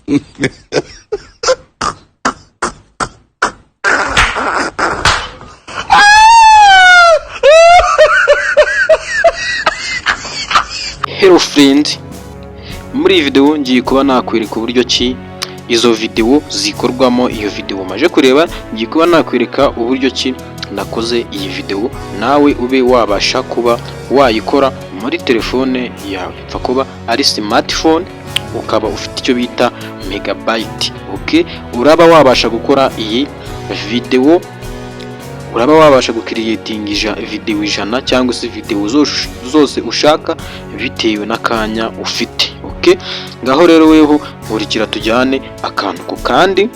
Hello friend, muri iyi video ngiye kuba nakwereka uburyo ki izo video zikorwamo. Iyo video maje kureba ngiye kuba nakwereka uburyo ki nakoze iyi video, nawe ube wabasha kuba wayikora muri telefone yawe, pfa kuba ari smartphone ukaba ufite icyo bita megabyte. Okay, uraba wabasha gukora iyi video, uraba wabasha gukiriyetingisha video 100 cyangwa se video zose ushaka bitewe n'akanya ufite. Okay, ngaho rero weho urikira tujyane akantu ku kandi,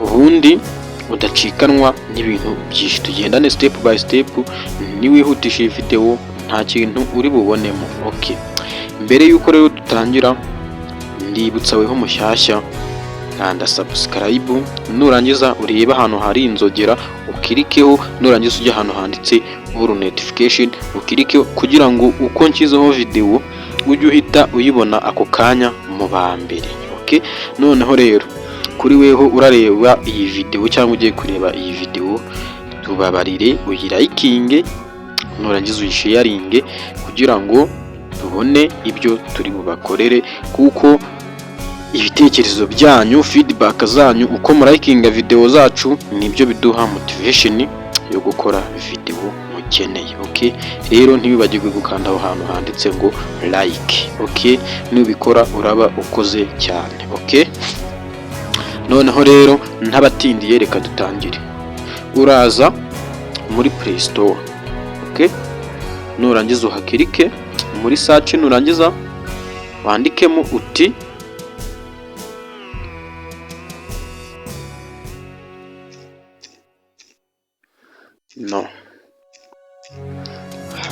ubundi udacikanwa n'ibintu byinshi, tugendane step by step, niwihutisha video nta kintu uri bubonemo. Okay, mbere yuko rero dutangira ndibutsa weho mushyashya kanda subscribe, nurangiza ureba ahantu hari inzogera ukirikeho, nurangiza ujya ahantu handitse all notification ukirikeho, kugira ngo uko nshyizeho video ujye uhita uyibona ako kanya mu ba mbere. Okay, noneho rero kuri weho urareba iyi video cyangwa ugiye kureba iyi video, tubabarire uyirayikinge, nurangiza uyisharinge kugira ngo tubone ibyo turi bubakorere, kuko ibitekerezo byanyu, feedback zanyu, uko murayikinga video zacu nibyo biduha motivation yo gukora video mukeneye. Okay, rero ntibibagirwe gukanda aho hantu handitse ngo like. Okay, nubikora uraba ukoze cyane. Okay, noneho rero ntabatindiye reka dutangire. Uraza muri Play Store. Okay, nurangiza uhakirike muri search, nurangiza wandikemo uti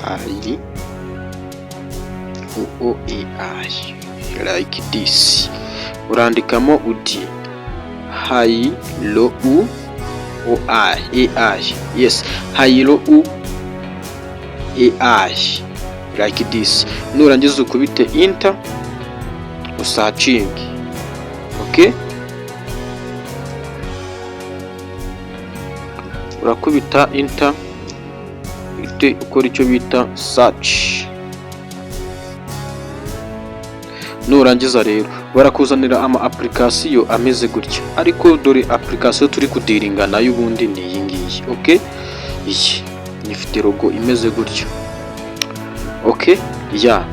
Hi OAI like this, urandikamo uti Hi lo u AI, yes, Hi lo u AI like this, nurangiza ukubite enter usearching. Okay, urakubita enter ite ukora icyo bita search. Nurangiza rero barakuzanira ama application ameze gutya, ariko dore application turi kudiringa nayo ubundi ni iyi ngiyi. Okay, iyi ifite logo imeze gutya. Okay, ya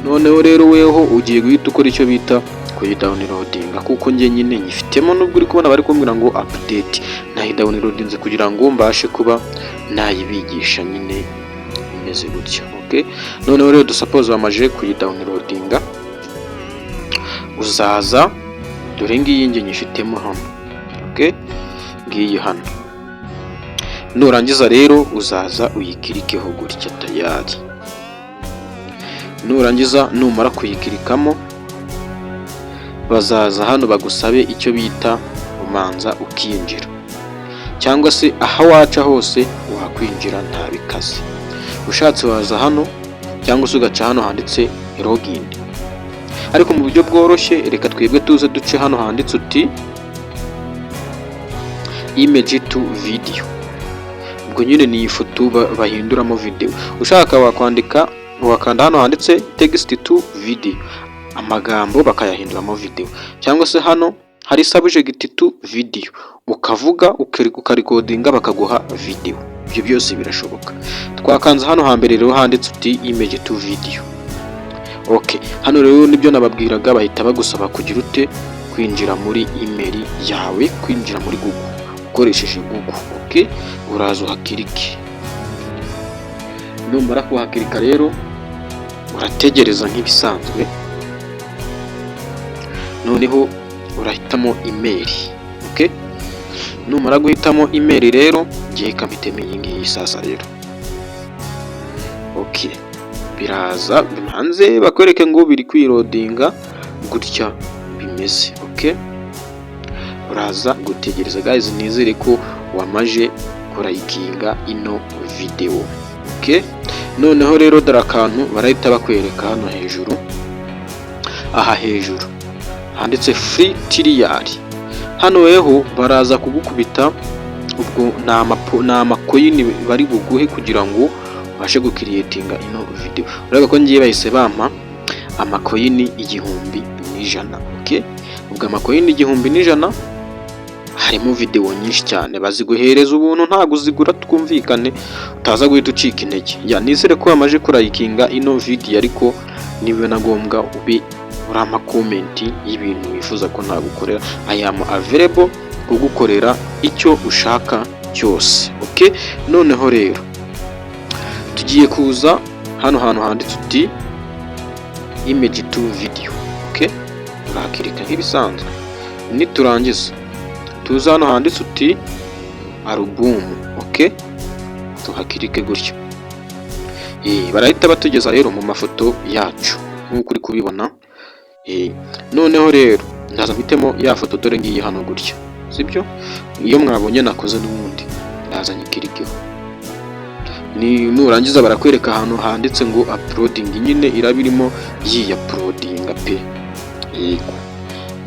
noneho rero weho ugiye guhita ukora icyo bita kuyidownloadinga, kuko njye nyine nyifitemo, nubwo uri kubona bari kumbwira ngo update, nayidownloadinze kugira ngo mbashe kuba nayibigisha nyine imeze gutya. Okay, noneho rero dusuppose bamaje kuyidownloadinga, uzaza dore ngiyi nge nyifitemo hano. Okay, ngiyi hano, nurangiza rero uzaza uyikirikeho gutya tayari. Nurangiza numara kuyikirikamo, bazaza hano bagusabe icyo bita umanza ukinjira, cyangwa se aho waca hose wakwinjira nta bikaze. Ushatse waza hano cyangwa se ugaca hano handitse login, ariko mu buryo bworoshye reka twebwe tuze duce hano handitse uti image to video. Ubwo nyine ni ifoto bahinduramo video. Ushaka wakwandika wakanda hano handitse text to video, amagambo bakayahinduramo video, cyangwa se hano hari subject to video ukavuga ukarikodinga bakaguha video. Ibyo byose birashoboka. Twakanze hano hambere rero handitse uti image to video. Okay, hano rero nibyo nababwiraga, bahita bagusaba kugira ute kwinjira muri email yawe, kwinjira muri Google ukoresheje Google. Okay, uraza uhakirike. Numara kuhakirika rero urategereza nk'ibisanzwe, noneho urahitamo email. Okay, numara guhitamo email rero ngiye kamitemo iyi ngiyi sasa rero. Okay, biraza hanze bakwereke ngo biri kwirodinga gutya bimeze. Okay, uraza gutegereza guys, nizere ko wamaje kurayikinga ino video. Okay, noneho rero dore akantu barahita bakwereka hano hejuru, aha hejuru handitse free trial. Hano weho baraza kugukubita, ubwo ni amakoyini bari buguhe kugira ngo ubashe gukiriyetinga ino video. Urabona ko ngiye bahise bampa amakoyini 1,100. Okay, ubwo amakoyini 1,100 harimo video nyinshi cyane, baziguhereza ubuntu ntago uzigura, twumvikane utaza guhita ucika intege. Ya nizere ko wamaje kurayikinga ino video, ariko niba nagombwa ube uri amakomenti y'ibintu wifuza ko nagukorera. I am available kugukorera icyo ushaka cyose. Okay, noneho rero tugiye kuza hano hantu handitse uti image to video. Okay, urakirika nk'ibisanzwe. Niturangiza tuza hano handitse uti album. Okay, tuhakirike gutyo. Barahita batugeza rero mu mafoto yacu nk'uko uri kubibona. Noneho rero ndaza mpitemo ya foto, dore ngiye hano gutya, sibyo? Iyo mwabonye nakoze n'ubundi ndaza nyikirikeho. Nurangiza barakwereka ahantu handitse ngo uploading, nyine irabirimo uploading pe. Yego,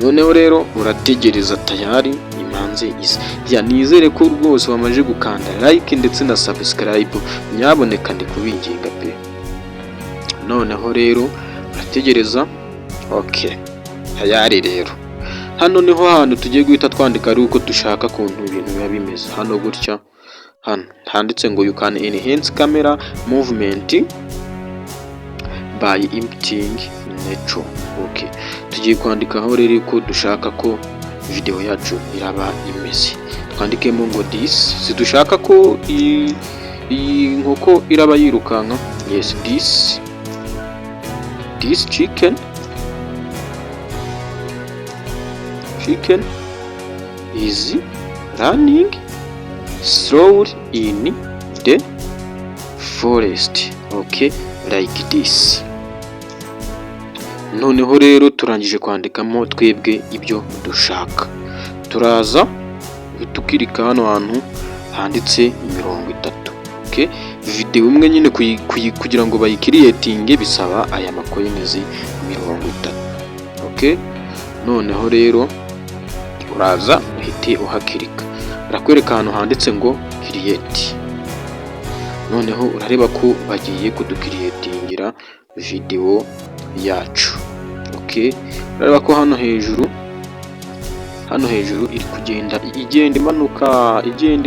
noneho rero urategereza tayari imanze isi. Ya nizere ko rwose wamaje gukanda like ndetse na subscribe, nyaboneka ndi kubinginga pe. Noneho rero urategereza. Okay, tayari rero hano niho hantu tugiye guhita twandika ari uko dushaka kuntu ibintu biba bimeze. Hano gutya, hano handitse ngo you can enhance camera movement by emptying nature. Okay, tugiye kwandika aho rero ko dushaka ko video yacu iraba imeze. Twandikemo ngo this, sidushaka ko iyi nkoko iraba yirukanka. Yes, this chicken is running slowly in the forest. Okay, like this. Noneho rero turangije kwandikamo twebwe ibyo dushaka, turaza tukirika hano hantu handitse 30. Okay, video imwe nyine kugira ngo bayikiriyetinge bisaba aya makoyinizi 30. Okay, noneho rero uraza uhite uhakirika, barakwereka ahantu handitse ngo create. Noneho urareba ko bagiye kudukiriyetingira video yacu. Okay, urareba ko hano hejuru iri kugenda igenda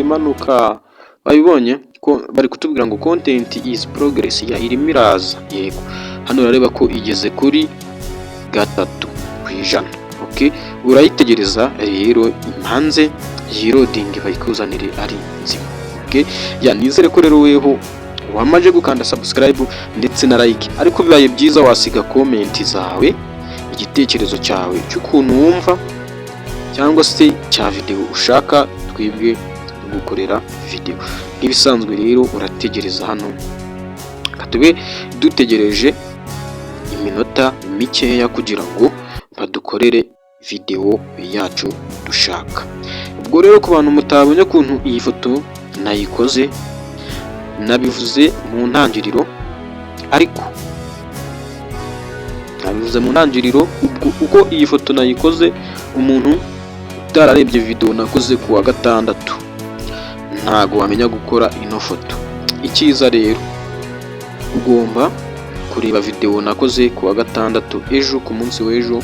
imanuka. Babibonye ko bari kutubwira ngo content is progress, ya irimo iraza. Yego, hano urareba ko igeze kuri 3%. Okay, urayitegereza rero impanze loading bayikuzanire ari nzima. Okay, ya nizere ko rero weho wamaje gukanda subscribe ndetse na like, ariko bibaye byiza wasiga comment zawe, igitekerezo cyawe cy'ukuntu wumva cyangwa se cya video ushaka twibwe gukorera video. Nk'ibisanzwe rero urategereza hano, katube dutegereje iminota mikeya kugira ngo badukorere video yacu dushaka. Ubwo rero ku bantu mutabonye ukuntu iyi foto nayikoze, nabivuze mu ntangiriro, ariko nabivuze mu ntangiriro uko iyi foto nayikoze, umuntu utararebye video nakoze ku wa gatandatu ntago wamenya gukora ino foto. Icyiza rero ugomba kureba video nakoze ku wa gatandatu, ejo ku munsi w'ejo,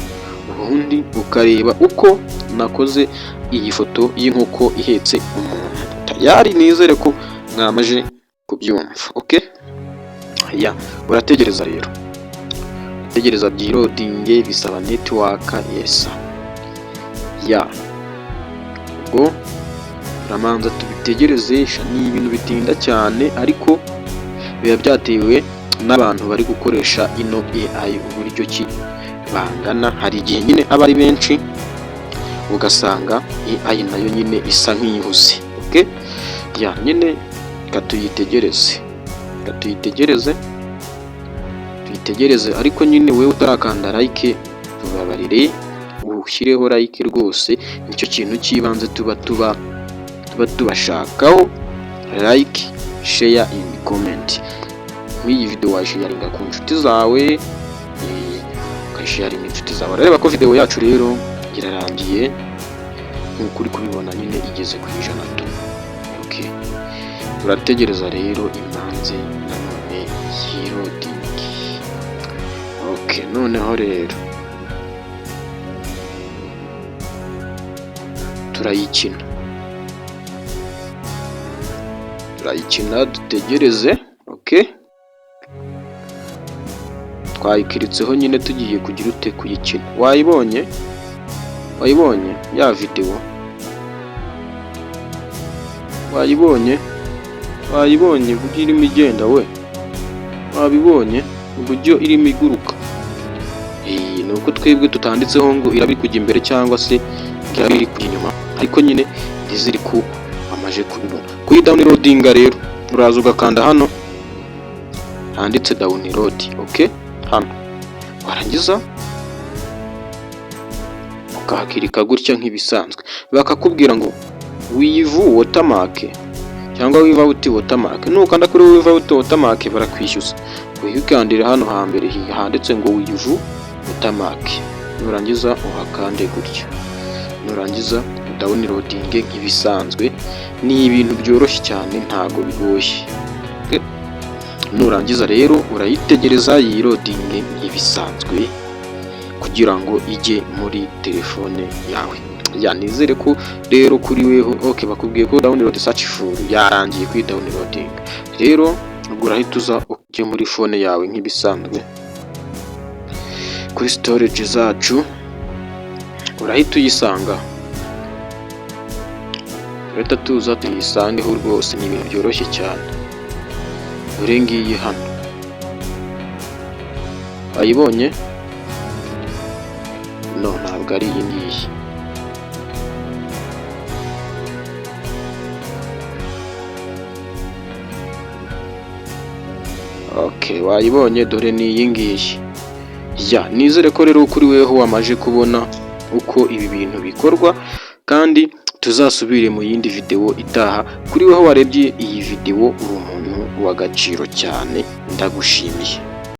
ubundi ukareba uko nakoze iyi foto y'inkoko ihetse umuntu. Tayari nizere ko mwamaje kubyumva. Okay, ya urategereza rero, utegereza byirodinge, bisaba network. Yes, ya ubwo ramanza tubitegereze. Ni ibintu bitinda cyane, ariko biba byatewe n'abantu bari gukoresha ino AI uburyo ki bangana. Hari igihe nyine aba ari benshi ugasanga AI nayo nyine isa nk'iyihuse. Okay, ya nyine katuyitegereze, ariko nyine wewe utarakanda like tubabarire ushyireho like rwose, nicyo kintu cy'ibanze tuba tubashakaho. Like, share and comment. Nk'iyi video washaringa ku nshuti zawe, uyisharinge inshuti zawe. Reba ko video yacu rero irarangiye nk'uko uri kubibona nyine igeze ku 100 tu. Okay, turategereza rero imanze nanone yiroding. Okay, noneho rero turayikina dutegereze. Okay, twayikiritseho nyine tugiye kugira ute kuyikina. Wayibonye ya video? Wayibonye uburyo irimo igenda we? Wabibonye uburyo irimo iguruka? Nuko twebwe tutanditseho ngo irabiri kujya imbere cyangwa se irabiri kujya inyuma, ariko nyine iziri ku amaje kubibona. Kuyi downloadinga rero uraza ugakanda hano handitse download. Okay, hano warangiza ukahakirika gutya nk'ibisanzwe, bakakubwira ngo wivu watermark cyangwa without watermark. Nukanda kuri without watermark barakwishyuza. Uyikandira hano hambere handitse ngo wivu watermark, nurangiza uhakande gutya, nurangiza downloading nk'ibisanzwe. Ni ibintu byoroshye cyane, ntago bigoye. Nurangiza rero urayitegereza yirodinge nk'ibisanzwe kugira ngo ijye muri telefone yawe. Nizere ko rero kuri weho okay, bakubwiye ko download successful yarangiye kuri downloading. Rero ubwo urahita uza ujye muri phone yawe nk'ibisanzwe kuri storage zacu, urahita uyisanga. Urahita tuza tuyisangeho rwose, ni ibintu byoroshye cyane. Dore ngiyi hano, wayibonye? No, ntabwo ari iyi ngiyi. Okay, wayibonye? Dore ni iyi ngiyi. Nizere ko rero kuri weho wamaje kubona uko ibi bintu bikorwa, kandi tuzasubire mu yindi video itaha. Kuri weho warebye iyi video uri umuntu w'agaciro cyane, ndagushimiye.